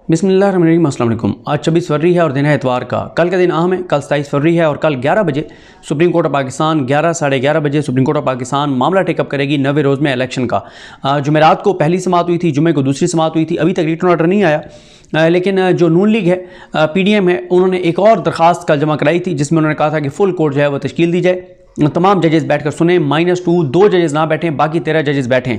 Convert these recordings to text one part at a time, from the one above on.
बिस्मिल्लाहिर्रहमानिर्रहीम। अस्सलाम वालेकुम। आज 26 फरवरी है और दिन है इतवार का। कल का दिन अहम है। कल 27 फरवरी है और कल 11 बजे सुप्रीम कोर्ट ऑफ पाकिस्तान 11 साढ़े 11 बजे सुप्रीम कोर्ट ऑफ पाकिस्तान मामला टेकअप करेगी 90 रोज़ में इलेक्शन का। जुमेरात को पहली समाअत हुई थी, जुमे को दूसरी समाअत हुई थी। अभी तक रिटर्न ऑर्डर नहीं आया, लेकिन जो नून लीग है, PDM है, उन्होंने एक और दरख्वास्त कल जमा कराई थी जिसमें उन्होंने कहा था कि फुल कोर्ट जो है वो तश्कील दी जाए, तमाम जजेस बैठकर सुने, -2 2 जजेस ना बैठें, बाकी 13 जजेस बैठें।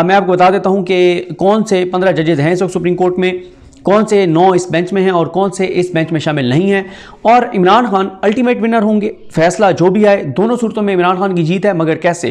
मैं आपको बता देता हूं कि कौन से 15 जजेस हैं इस वक्त सुप्रीम कोर्ट में, कौन से 9 इस बेंच में हैं और कौन से इस बेंच में शामिल नहीं हैं। और इमरान खान अल्टीमेट विनर होंगे। फैसला जो भी आए, दोनों सूरतों में इमरान खान की जीत है, मगर कैसे,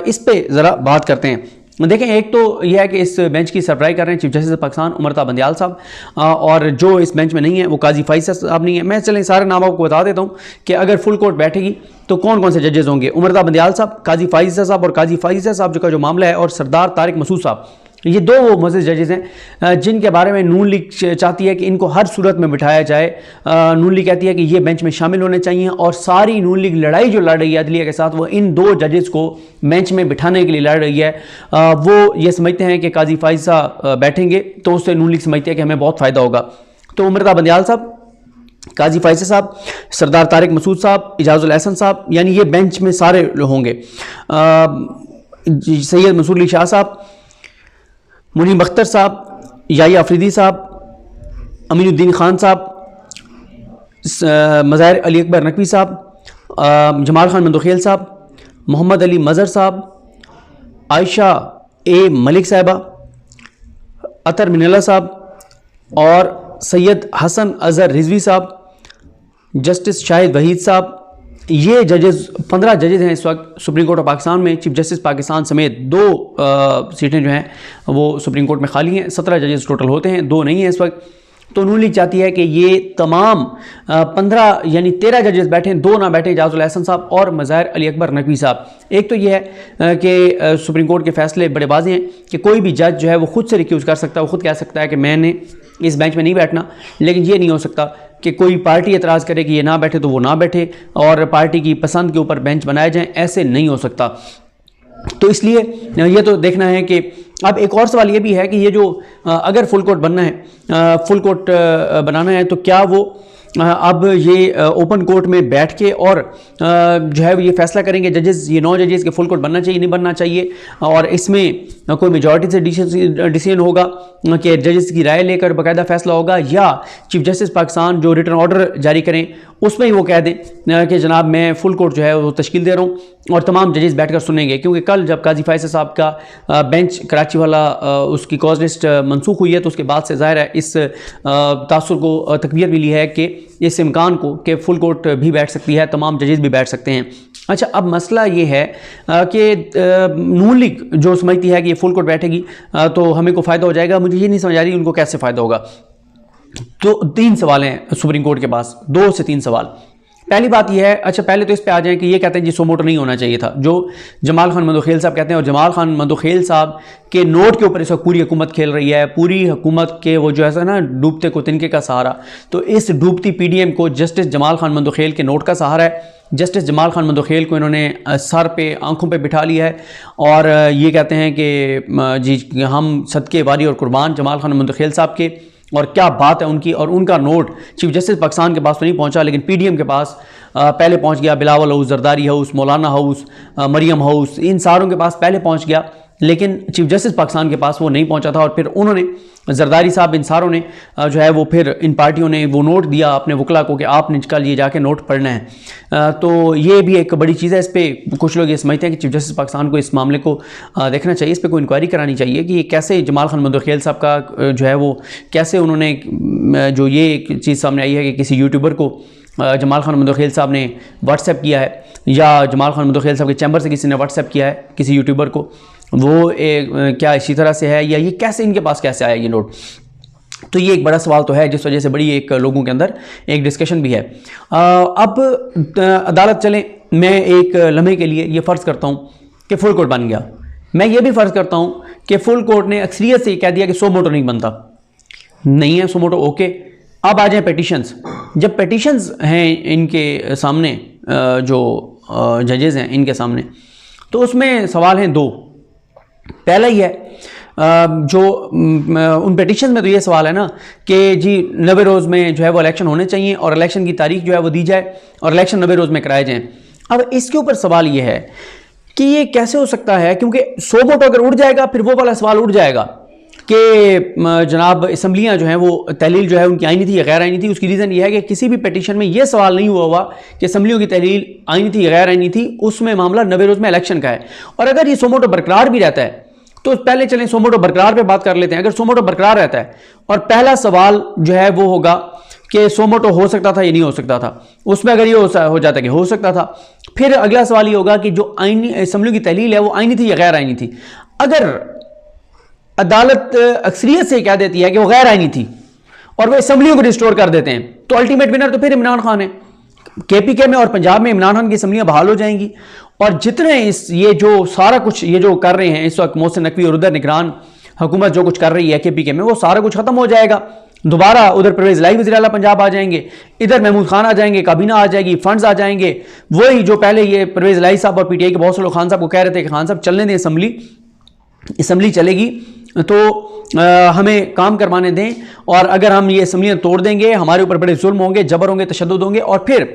इस पे ज़रा बात करते हैं। देखें, एक तो यह है कि इस बेंच की सरबराही कर रहे हैं चीफ जस्टिस पाकिस्तान उमर बंदियाल साहब, और जो इस बेंच में नहीं है वो काजी फाइज़ साहब नहीं है। मैं चलें सारे नाम आपको बता देता हूँ कि अगर फुल कोर्ट बैठेगी तो कौन कौन से जजेस होंगे। उमर बंदियाल साहब, काजी फाइज़ साहब और काजी फाइज़ साहब का जो मामला है, और सरदार तारिक मसूद साहब, ये दो वो मज़ीद जजेस हैं जिनके बारे में नून लीग चाहती है कि इनको हर सूरत में बिठाया जाए। नून लीग कहती है कि ये बेंच में शामिल होने चाहिए, और सारी नून लीग लड़ाई जो लड़ रही है अदलिया के साथ, वो इन दो जजेस को बेंच में बिठाने के लिए लड़ रही है। वो ये समझते हैं कि काजी फाइज़ा बैठेंगे तो उससे नून लीग समझती है कि हमें बहुत फ़ायदा होगा। तो उमर बंदियाल साहब, काजी फाइज़ साहब, सरदार तारिक मसूद साहब, इजाज़ुल एहसन साहब, यानी ये बेंच में सारे होंगे। सैयद मंसूर अली शाह साहब, मुनीम अख्तर साहब, याहिया अफरीदी साहब, अमीनुद्दीन खान साहब, मज़ाहिर अली अकबर नकवी साहब, जमाल खान मंदोखेल साहब, मोहम्मद अली मज़हर साहब, आयशा ए मलिक साहिबा, अतर मिनल्ला साहब और सैयद हसन अजहर रिजवी साहब, जस्टिस शाहिद वहीद साहब। ये जजेस 15 जजेस हैं इस वक्त सुप्रीम कोर्ट ऑफ पाकिस्तान में। चीफ जस्टिस पाकिस्तान समेत 2 सीटें जो हैं वो सुप्रीम कोर्ट में खाली हैं। 17 जजेस टोटल होते हैं, 2 नहीं हैं इस वक्त। तो नून लीग चाहती है कि ये तमाम 15 यानी 13 जजेस बैठें, 2 ना बैठे, इजाज़ुल एहसन साहब और मज़ाहिर अली अकबर नकवी साहब। एक तो ये है कि सुप्रीम कोर्ट के फैसले बड़े वाज़ेह हैं कि कोई भी जज जो है वो खुद से रिक्यूज़ कर सकता है, वो खुद कह सकता है कि मैंने इस बेंच में नहीं बैठना। लेकिन ये नहीं हो सकता कि कोई पार्टी एतराज़ करे कि ये ना बैठे तो वो ना बैठे और पार्टी की पसंद के ऊपर बेंच बनाए जाएं, ऐसे नहीं हो सकता। तो इसलिए ये तो देखना है कि अब एक और सवाल ये भी है कि ये जो अगर फुल कोर्ट बनना है, फुल कोर्ट बनाना है, तो क्या वो अब ये ओपन कोर्ट में बैठ के और जो है ये फैसला करेंगे जजेस, ये 9 जजेस के फुल कोर्ट बनना चाहिए नहीं बनना चाहिए, और इसमें कोई मेजॉरिटी से डिसीजन होगा कि जजेस की राय लेकर बाकायदा फैसला होगा, या चीफ जस्टिस पाकिस्तान जो रिटर्न ऑर्डर जारी करें उसमें ही वो कह दें कि जनाब मैं फुल कोर्ट जो है वो तश्कील दे रहा हूँ और तमाम जजेस बैठकर सुनेंगे। क्योंकि कल जब काजी फाइज़ साहब का बेंच कराची वाला उसकी कॉज लिस्ट मनसूख हुई है, तो उसके बाद से ज़ाहिर है इस तासुर को तकवीत मिली है कि इस इम्कान को कि फुल कोर्ट भी बैठ सकती है, तमाम जजेस भी बैठ सकते हैं। अच्छा, अब मसला ये है कि नून लीग जो समझती है कि ये फुल कोर्ट बैठेगी तो हमें को फ़ायदा हो जाएगा। मुझे ये नहीं समझ आ रही उनको कैसे फ़ायदा होगा। तो 3 सवाल हैं सुप्रीम कोर्ट के पास, 2 से 3 सवाल। पहली बात यह है, अच्छा पहले तो इस पे आ जाएं कि ये कहते हैं जी सो मोटो नहीं होना चाहिए था, जो जमाल खान मंदोखेल साहब कहते हैं। और जमाल खान मंदोखेल साहब के नोट के ऊपर इस वक्त पूरी हुकूमत खेल रही है, पूरी हुकूमत के वो जो है ना डूबते को तिनके का सहारा। तो इस डूबती PDM को जस्टिस जमाल खान मंदोखेल के नोट का सहारा है। जस्टिस जमाल खान मंदोखेल को इन्होंने सर पे आंखों पे बिठा लिया है और ये कहते हैं कि जी हम सदके वारी और कुर्बान जमाल खान मंदोखेल साहब के, और क्या बात है उनकी। और उनका नोट चीफ जस्टिस पाकिस्तान के पास तो नहीं पहुंचा, लेकिन PDM के पास पहले पहुंच गया। बिलावल हाउस, जरदारी हाउस, मौलाना हाउस, मरियम हाउस, इन सारों के पास पहले पहुंच गया, लेकिन चीफ जस्टिस पाकिस्तान के पास वो नहीं पहुंचा था। और फिर उन्होंने जरदारी साहब, इन सारों ने जो है वो फिर इन पार्टियों ने वो नोट दिया अपने वकला को कि आपने कल ये जाके नोट पढ़ना है। तो ये भी एक बड़ी चीज़ है। इस पर कुछ लोग ये समझते हैं कि चीफ जस्टिस पाकिस्तान को इस मामले को देखना चाहिए, इस पर कोई इंक्वायरी करानी चाहिए कि कैसे जमाल खान मंदोखेल साहब का जो है वो कैसे उन्होंने, जो ये एक चीज़ सामने आई है कि किसी यूट्यूबर को जमाल खान मंदोखेल साहब ने व्हाट्सएप किया है, या जमाल खान मंदोखेल साहब के चैम्बर से किसी ने व्हाट्सएप किया है किसी यूट्यूबर को, वो क्या इसी तरह से है, या ये कैसे इनके पास कैसे आया ये नोट। तो ये एक बड़ा सवाल तो है, जिस वजह से बड़ी एक लोगों के अंदर एक डिस्कशन भी है। अब अदालत चलें, मैं एक लम्हे के लिए ये फ़र्ज़ करता हूँ कि फुल कोर्ट बन गया। मैं ये भी फ़र्ज़ करता हूँ कि फुल कोर्ट ने अक्सरियत से कह दिया कि सो मोटो नहीं बनता, नहीं है सो मोटो, ओके। अब आ जाए पेटिशंस। जब पेटिशंस हैं इनके सामने, जो जजेस हैं इनके सामने, तो उसमें सवाल हैं 2। पहला ही है जो उन पिटिशन में तो ये सवाल है ना कि जी 90 रोज़ में जो है वो इलेक्शन होने चाहिए और इलेक्शन की तारीख जो है वो दी जाए और इलेक्शन 90 रोज़ में कराए जाएँ। अब इसके ऊपर सवाल ये है कि ये कैसे हो सकता है, क्योंकि 100 वोट अगर उड़ जाएगा फिर वो वाला सवाल उड़ जाएगा कि जनाब असम्बलियाँ जो हैं वो तहलील जो है उनकी आईनी थी या गैर आईनी थी। उसकी रीज़न ये है कि किसी भी पिटीशन में ये सवाल नहीं हुआ कि असम्बलियों की तहलील आईनी थी या गैर आईनी थी, उसमें मामला 90 रोज़ में इलेक्शन का है। और अगर ये 100 वोट बरकरार भी रहता है तो पहले चलें 100 वोट बरकरार पे बात कर लेते हैं। अगर 100 वोट बरकरार रहता है और पहला सवाल जो है वो होगा कि 100 वोट हो सकता था या नहीं हो सकता था, उसमें अगर ये हो जाता कि हो सकता था, फिर अगला सवाल ये होगा कि जो आईनी असम्बलियों की तहलील है वो आईनी थी या गैर आईनी थी। अगर अदालत अक्सरियत से कह देती है कि वो गैर आईनी थी और वो असम्बलियों को रिस्टोर कर देते हैं तो अल्टीमेट विनर तो फिर इमरान खान है। केपीके में और पंजाब में इमरान खान की असम्बलियां बहाल हो जाएंगी और जितने ये जो सारा कुछ ये जो कर रहे हैं इस वक्त मोहसिन नकवी और उधर निगरान हुकूमत जो कुछ कर रही है केपीके में, वो सारा कुछ खत्म हो जाएगा। दोबारा उधर परवेज लाई वज़ीर आला पंजाब आ जाएंगे, इधर महमूद खान आ जाएंगे, काबीना आ जाएगी, फंड्स आ जाएंगे। वही जो पहले ये परवेज लाई साहब और पीटीआई के बहुत से लोग खान साहब को कह रहे थे कि खान साहब चलने दें, असम्बली चलेगी तो हमें काम करवाने दें, और अगर हम ये असम्बलियाँ तोड़ देंगे हमारे ऊपर बड़े जुल्म होंगे, जबर होंगे, तशद्दुद होंगे। और फिर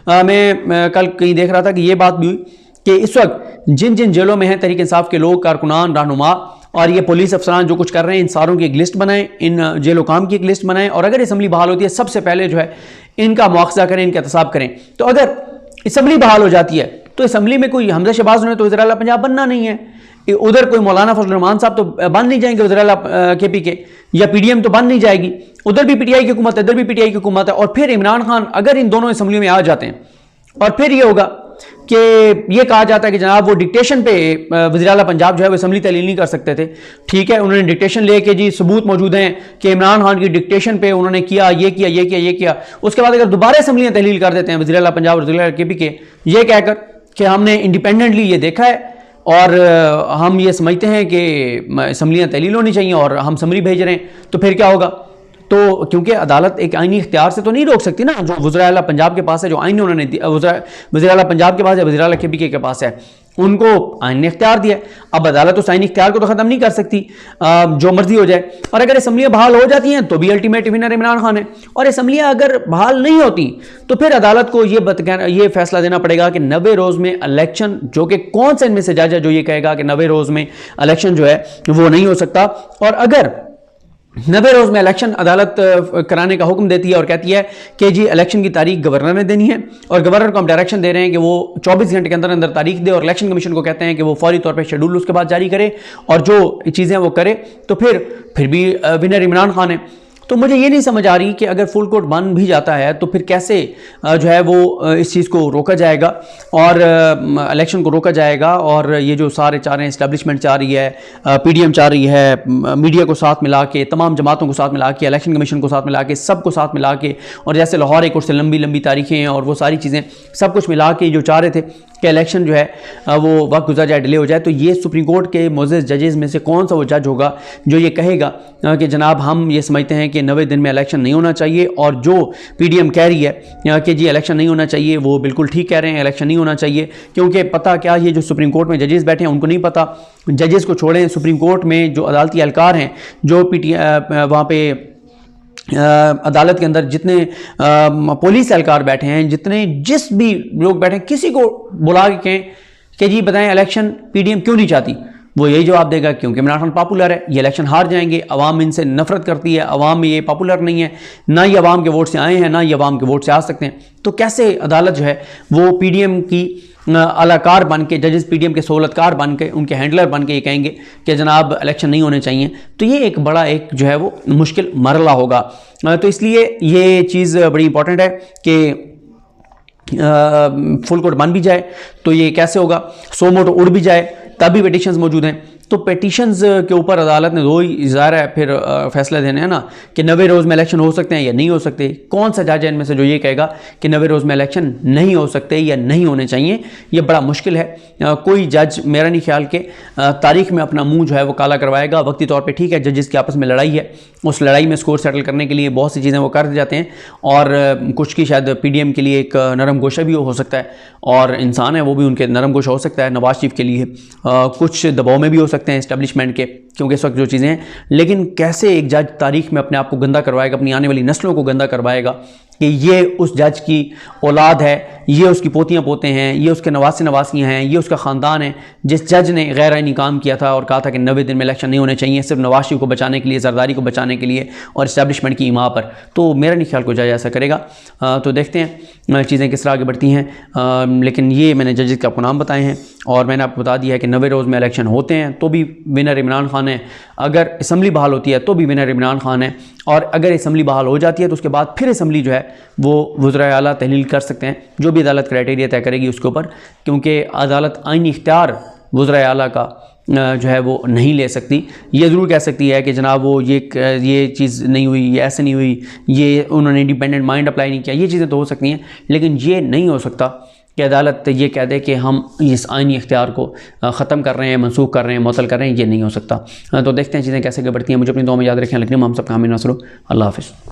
मैं कल कहीं देख रहा था कि ये बात भी हुई कि इस वक्त जिन जिन जेलों में हैं तहरीक इंसाफ के लोग, कारकुनान, रहनुमा और ये पुलिस अफसरान जो कुछ कर रहे हैं, इन सारों की एक लिस्ट बनाएं, इन जेलों काम की एक लिस्ट बनाएं, और अगर असम्बली बहाल होती है सबसे पहले जो है इनका मुआवजा करें, इनका एहतसाब करें। तो अगर असम्बली बहाल हो जाती है तो असम्बली में कोई हमजा शहबाज ने तो वज़ीर आला पंजाब बनना नहीं है, उधर कोई मौलाना फजल रहमान साहब तो बन नहीं जाएंगे वज़ीर आला केपीके, या पीडीएम तो बन नहीं जाएगी, उधर भी पीटीआई की हुकूमत है, इधर भी पीटीआई की हुकूमत है। और फिर इमरान खान अगर इन दोनों असम्बलियों में आ जाते हैं और फिर ये होगा कि ये कहा जाता है कि जनाब वो डिक्टेशन पे वज़ीर आला पंजाब जो है वो असम्बली तहलील नहीं कर सकते थे। ठीक है, उन्होंने डिक्टेशन लेके जी सबूत मौजूद हैं कि इमरान खान की डिक्टेशन पे उन्होंने किया, ये किया, ये किया, ये किया। उसके बाद अगर दोबारा असम्बलियाँ तहलील कर देते हैं वज़ीर आला पंजाब और वज़ीर आला केपीके, ये कहकर कि हमने इंडिपेंडेंटली ये देखा है और हम ये समझते हैं कि असम्बलियाँ तहलील होनी चाहिए और हम समरी भेज रहे हैं, तो फिर क्या होगा? तो क्योंकि अदालत एक आईनी इख्तियार से तो नहीं रोक सकती ना, जो वज़ीर आला पंजाब के पास है, जो आईन उन्होंने वज़ीर आला पंजाब के पास है, वज़ीर आला केपीके के पास है, उनको आईन ने इख्तियार दिया। अब अदालत उस आईनी इख्तियार को तो ख़त्म नहीं कर सकती, जो मर्जी हो जाए। और अगर असम्बलियाँ बहाल हो जाती हैं तो भी अल्टीमेट विनर इमरान खान है, और असम्बलियाँ अगर बहाल नहीं होती तो फिर अदालत को ये फैसला देना पड़ेगा कि 90 रोज़ में इलेक्शन, जो कि कौन सा इनमें से जज है जो ये कहेगा कि 90 रोज़ में इलेक्शन जो है वो नहीं हो सकता। और अगर 90 रोज़ में इलेक्शन अदालत कराने का हुक्म देती है और कहती है कि जी इलेक्शन की तारीख गवर्नर ने देनी है, और गवर्नर को हम डायरेक्शन दे रहे हैं कि वो 24 घंटे के अंदर अंदर तारीख दे, और इलेक्शन कमीशन को कहते हैं कि वो फौरी तौर पे शेड्यूल उसके बाद जारी करे और जो चीज़ें वो करे, तो फिर भी विनर इमरान खान है। तो मुझे ये नहीं समझ आ रही कि अगर फुल कोर्ट बन भी जाता है तो फिर कैसे जो है वो इस चीज़ को रोका जाएगा और इलेक्शन को रोका जाएगा। और ये जो सारे चाह रहे हैं, इस्टेब्लिशमेंट चाह रही है, पीडीएम चाह रही है, मीडिया को साथ मिला के, तमाम जमातों को साथ मिला के, इलेक्शन कमीशन को साथ मिला के, सबको साथ मिला के, और जैसे लाहौर एक से लंबी लंबी तारीखें हैं और वो सारी चीज़ें सब कुछ मिला के जो चाह रहे थे कि इलेक्शन जो है वो वक्त गुजर जाए, डिले हो जाए। तो ये सुप्रीम कोर्ट के मोअज़्ज़ज़ जजेस में से कौन सा वो जज होगा जो ये कहेगा कि जनाब हम ये समझते हैं कि 90 दिन में इलेक्शन नहीं होना चाहिए, और जो पीडीएम कह रही है कि जी इलेक्शन नहीं होना चाहिए, वो बिल्कुल ठीक कह रहे हैं, इलेक्शन नहीं होना चाहिए। क्योंकि पता क्या, ये जो सुप्रीम कोर्ट में जजेस बैठे हैं उनको नहीं पता, जजेस को छोड़ें, सुप्रीम कोर्ट में जो अदालती एहलकार हैं, जो वहाँ पे अदालत के अंदर जितने पुलिस एहलकार बैठे हैं, जितने जिस भी लोग बैठे हैं, किसी को बुला के कहें कि जी बताएं इलेक्शन पीडीएम क्यों नहीं चाहती, वो यही जवाब देगा क्योंकि इमरान खान पॉपुलर है, ये इलेक्शन हार जाएंगे, अवाम इनसे नफरत करती है, अवाम में ये पॉपुलर नहीं है, ना ये अवाम के वोट से आए हैं, ना ये अवाम के वोट से आ सकते हैं। तो कैसे अदालत जो है वो पीडीएम की अलाकार बन के, जजेस पीडीएम के सहूलतकार बन के, उनके हैंडलर बन के ये कहेंगे कि जनाब इलेक्शन नहीं होने चाहिए। तो ये एक बड़ा एक जो है वो मुश्किल मरला होगा। तो इसलिए ये चीज़ बड़ी इंपॉर्टेंट है कि फुल कोर्ट बन भी जाए तो ये कैसे होगा, 100 वोट उड़ भी जाए तब भी पिटिशंस मौजूद हैं। तो पिटिशंस के ऊपर अदालत ने दो ही ज़ाहिर है फिर फैसले देने हैं ना कि 90 रोज़ में इलेक्शन हो सकते हैं या नहीं हो सकते। कौन सा जज है इनमें से जो ये कहेगा कि 90 रोज़ में इलेक्शन नहीं हो सकते या नहीं होने चाहिए? ये बड़ा मुश्किल है। कोई जज मेरा नहीं ख्याल के तारीख में अपना मुंह जो है वो काला करवाएगा। वक्ती तौर पर ठीक है, जजेस की आपस में लड़ाई है, उस लड़ाई में स्कोर सेटल करने के लिए बहुत सी चीज़ें वो कर जाते हैं, और कुछ की शायद पीडीएम के लिए एक नरम गोशा भी हो सकता है, और इंसान है वो भी उनके नरम गोशा हो सकता है। नवाज शरीफ के लिए कुछ दबाव में भी हो सकते हैं इस्टेब्लिशमेंट के, क्योंकि इस वक्त जो चीज़ें हैं, लेकिन कैसे एक जज तारीख में अपने आप को गंदा करवाएगा, अपनी आने वाली नस्लों को गंदा करवाएगा कि ये उस जज की औलाद है, ये उसकी पोतियाँ पोते हैं, ये उसके नवासे नवासियाँ हैं, ये उसका ख़ानदान है। जिस जज ने गैर आइनी काम किया था और कहा था कि 90 दिन में इलेक्शन नहीं होने चाहिए सिर्फ नवाज शरीफ को बचाने के लिए, जरदारी को बचाने के लिए और इस्टेब्लिशमेंट की इमा पर, तो मेरा नहीं ख्याल कोई जज ऐसा करेगा। तो देखते हैं चीज़ें किस तरह आगे बढ़ती हैं। लेकिन ये मैंने जजेस के आपको नाम बताए हैं और मैंने आपको बता दिया है कि 90 रोज़ में इलेक्शन होते हैं तो भी विनर इमरान खान है, अगर असम्बली बहाल होती है तो भी विनर इमरान खान है, और अगर असम्बली बहाल हो जाती है तो उसके बाद फिर असम्बली जो है वो वज़ीर आला तहलील कर सकते हैं, जो भी अदालत क्राइटेरिया तय करेगी उसके ऊपर, क्योंकि अदालत आईनी इख्तियार वज़ीर आला का जो है वो नहीं ले सकती। ये ज़रूर कह सकती है कि जनाब वो ये चीज़ नहीं हुई, ये ऐसे नहीं हुई, ये उन्होंने इंडिपेंडेंट माइंड अप्लाई नहीं किया, ये चीज़ें तो हो सकती हैं, लेकिन ये नहीं हो सकता कि अदालत ये कह दे कि हम इस आइनी इख्तियार को ख़त्म कर रहे हैं, मनसूख कर रहे हैं, मुअत्तल कर रहे हैं। ये नहीं हो सकता। तो देखते हैं चीज़ें कैसे बढ़ती हैं। मुझे अपनी दुआ में याद रखें। लेकिन हम सब कामिल नसरो। अल्लाह हाफ़िज़।